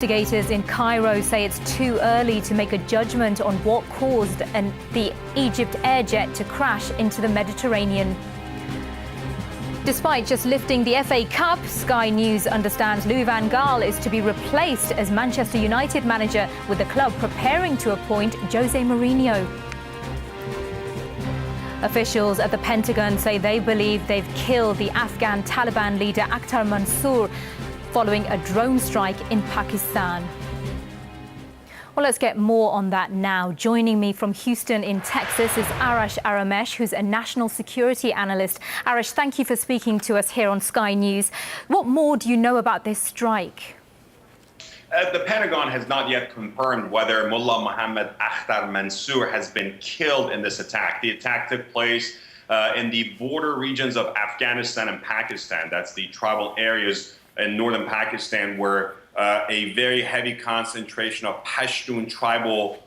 Investigators in Cairo say it's too early to make a judgment on what caused the Egypt air jet to crash into the Mediterranean. Despite just lifting the FA Cup, Sky News understands Louis van Gaal is to be replaced as Manchester United manager, with the club preparing to appoint Jose Mourinho. Officials at the Pentagon say they believe they've killed the Afghan Taliban leader Akhtar Mansour following a drone strike in Pakistan. Well, let's get more on that now. Joining me from Houston in Texas is Arash Aramesh, who's a national security analyst. Arash, thank you for speaking to us here on Sky News. What more do you know about this strike? The Pentagon has not yet confirmed whether Mullah Mohammad Akhtar Mansour has been killed in this attack. The attack took place in the border regions of Afghanistan and Pakistan. That's the tribal areas in northern Pakistan, where a very heavy concentration of Pashtun tribal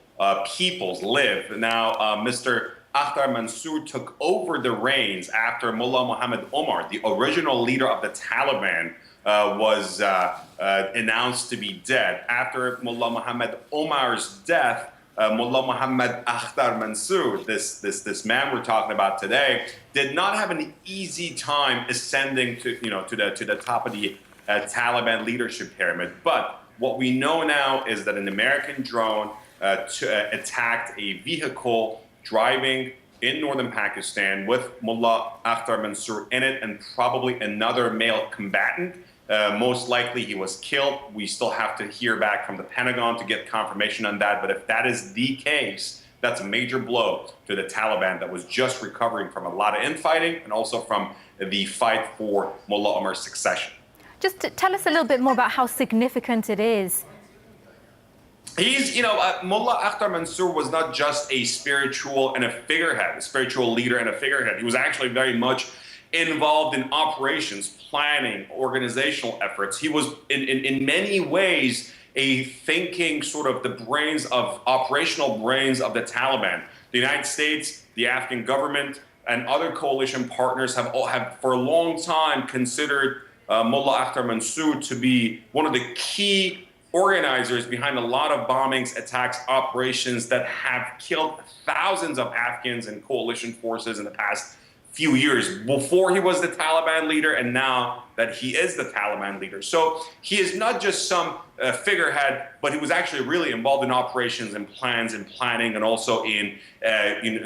peoples live. Now, Mr. Akhtar Mansour took over the reins after Mullah Mohammad Omar, the original leader of the Taliban, was announced to be dead. After Mullah Mohammad Omar's death, Mullah Mohammad Akhtar Mansour, this man we're talking about today, did not have an easy time ascending to the top of the Taliban leadership pyramid. But what we know now is that an American drone attacked a vehicle driving in northern Pakistan with Mullah Akhtar Mansour in it, and probably another male combatant. Most likely he was killed. We still have to hear back from the Pentagon to get confirmation on that. But if that is the case, that's a major blow to the Taliban that was just recovering from a lot of infighting and also from the fight for Mullah Omar's succession. Just tell us a little bit more about how significant it is. Mullah Akhtar Mansour was not just a spiritual and a figurehead, a spiritual leader and a figurehead. He was actually very much involved in operations, planning, organizational efforts. He was in many ways a thinking sort of operational brains of the Taliban. The United States, the Afghan government, and other coalition partners have for a long time considered Mullah Akhtar Mansour to be one of the key organizers behind a lot of bombings, attacks, operations that have killed thousands of Afghans and coalition forces in the past few years, before he was the Taliban leader and now that he is the Taliban leader. So he is not just some figurehead, but he was actually really involved in operations and plans and planning, and also in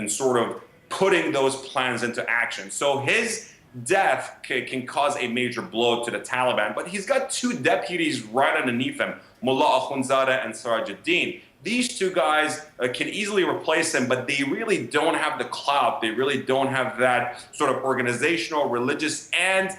sort of putting those plans into action. So his death can cause a major blow to the Taliban, but he's got two deputies right underneath him, Mullah Akhundzada and Sirajuddin. These two guys can easily replace him, but they really don't have the clout. They really don't have that sort of organizational, religious, and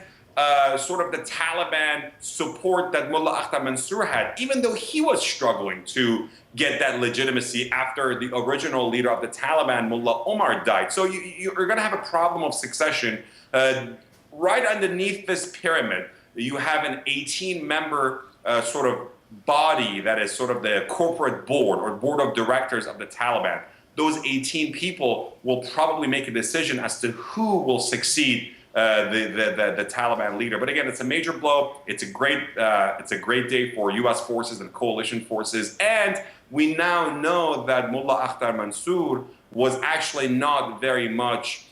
sort of the Taliban support that Mullah Akhtar Mansour had, even though he was struggling to get that legitimacy after the original leader of the Taliban, Mullah Omar, died. So you're going to have a problem of succession. Right underneath this pyramid, you have an 18-member sort of body that is sort of the corporate board or board of directors of the Taliban. Those 18 people will probably make a decision as to who will succeed the Taliban leader. But again, it's a major blow. It's a great day for U.S. forces and coalition forces. And we now know that Mullah Akhtar Mansour was actually not very much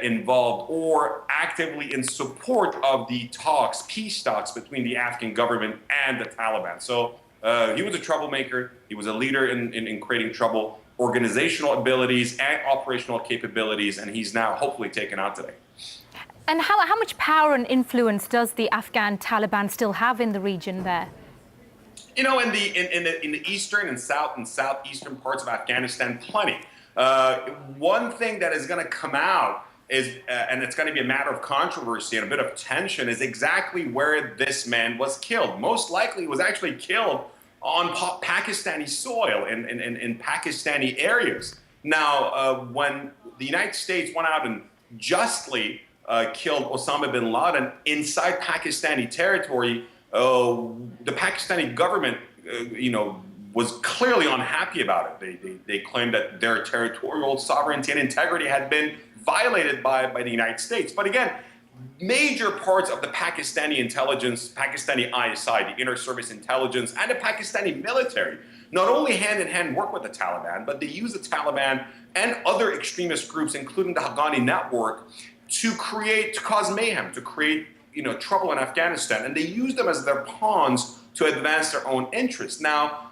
involved or actively in support of the peace talks between the Afghan government and the Taliban. So he was a troublemaker. He was a leader in creating trouble, organizational abilities and operational capabilities, and he's now hopefully taken out today. And how much power and influence does the Afghan Taliban still have in the region there? In the eastern and southeastern parts of Afghanistan, plenty. One thing that is going to come out is, and it's going to be a matter of controversy and a bit of tension, is exactly where this man was killed. Most likely, he was actually killed on Pakistani soil in Pakistani areas. Now, when the United States went out and justly killed Osama bin Laden inside Pakistani territory, the Pakistani government, was clearly unhappy about it. They claimed that their territorial sovereignty and integrity had been violated by the United States. But again, major parts of the Pakistani intelligence, Pakistani ISI, the Inter Service Intelligence, and the Pakistani military, not only hand-in-hand work with the Taliban, but they use the Taliban and other extremist groups, including the Haqqani network, to cause mayhem, to create trouble in Afghanistan. And they use them as their pawns to advance their own interests. Now,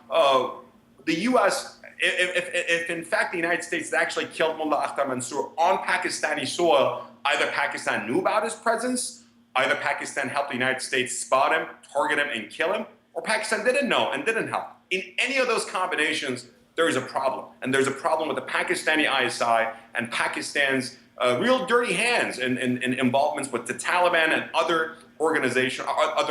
the U.S., if in fact the United States had actually killed Mullah Akhtar Mansour on Pakistani soil, either Pakistan knew about his presence, either Pakistan helped the United States spot him, target him, and kill him, or Pakistan didn't know and didn't help. In any of those combinations, there is a problem. And there's a problem with the Pakistani ISI and Pakistan's real dirty hands and involvements with the Taliban and other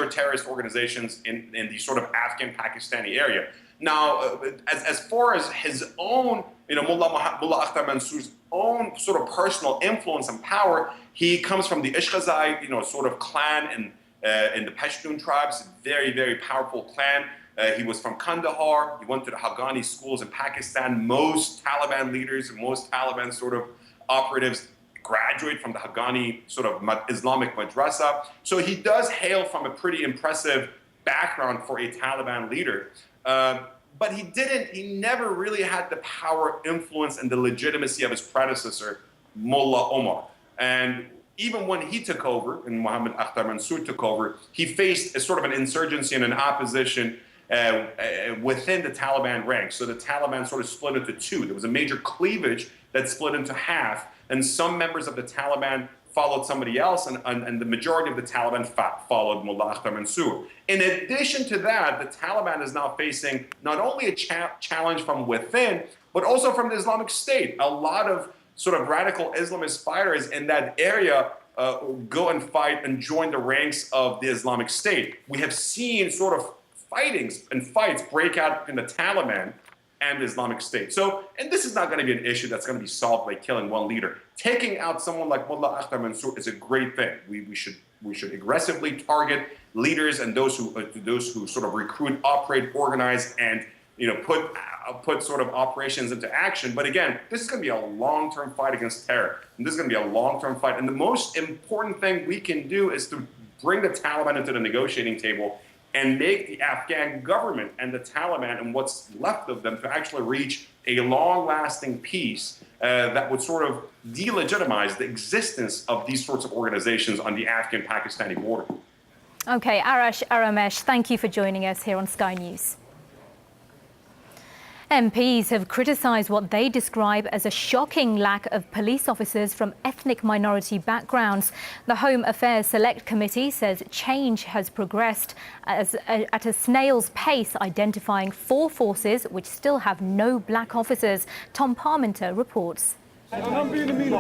terrorist organizations in the sort of Afghan Pakistani area. Now, as far as his own, Mullah Akhtar Mansour's own sort of personal influence and power, he comes from the Ishqazai, sort of clan in the Pashtun tribes, very, very powerful clan. He was from Kandahar. He went to the Haqqani schools in Pakistan. Most Taliban leaders and most Taliban sort of operatives graduate from the Haqqani sort of Islamic madrasa. So he does hail from a pretty impressive background for a Taliban leader. But he never really had the power, influence, and the legitimacy of his predecessor, Mullah Omar. And even when he took over, and Mohammad Akhtar Mansour took over, he faced a sort of an insurgency and an opposition within the Taliban ranks. So the Taliban sort of split into two. There was a major cleavage that split into half, and some members of the Taliban followed somebody else, and the majority of the Taliban followed Mullah Akhtar Mansour. In addition to that, the Taliban is now facing not only a challenge from within, but also from the Islamic State. A lot of sort of radical Islamist fighters in that area go and fight and join the ranks of the Islamic State. We have seen sort of fights break out in the Taliban and the Islamic State. So, and this is not going to be an issue that's going to be solved by killing one leader. Taking out someone like Mullah Akhtar Mansour is a great thing. We should aggressively target leaders and those who sort of recruit, operate, organize, and put sort of operations into action. But again, this is going to be a long-term fight against terror, and this is going to be a long-term fight. And the most important thing we can do is to bring the Taliban into the negotiating table and make the Afghan government and the Taliban and what's left of them to actually reach a long-lasting peace that would sort of delegitimize the existence of these sorts of organizations on the Afghan-Pakistani border. Okay, Arash Aramesh, thank you for joining us here on Sky News. MPs have criticised what they describe as a shocking lack of police officers from ethnic minority backgrounds. The Home Affairs Select Committee says change has progressed at a snail's pace, identifying 4 forces which still have no black officers. Tom Parmenter reports. I'm being a mean.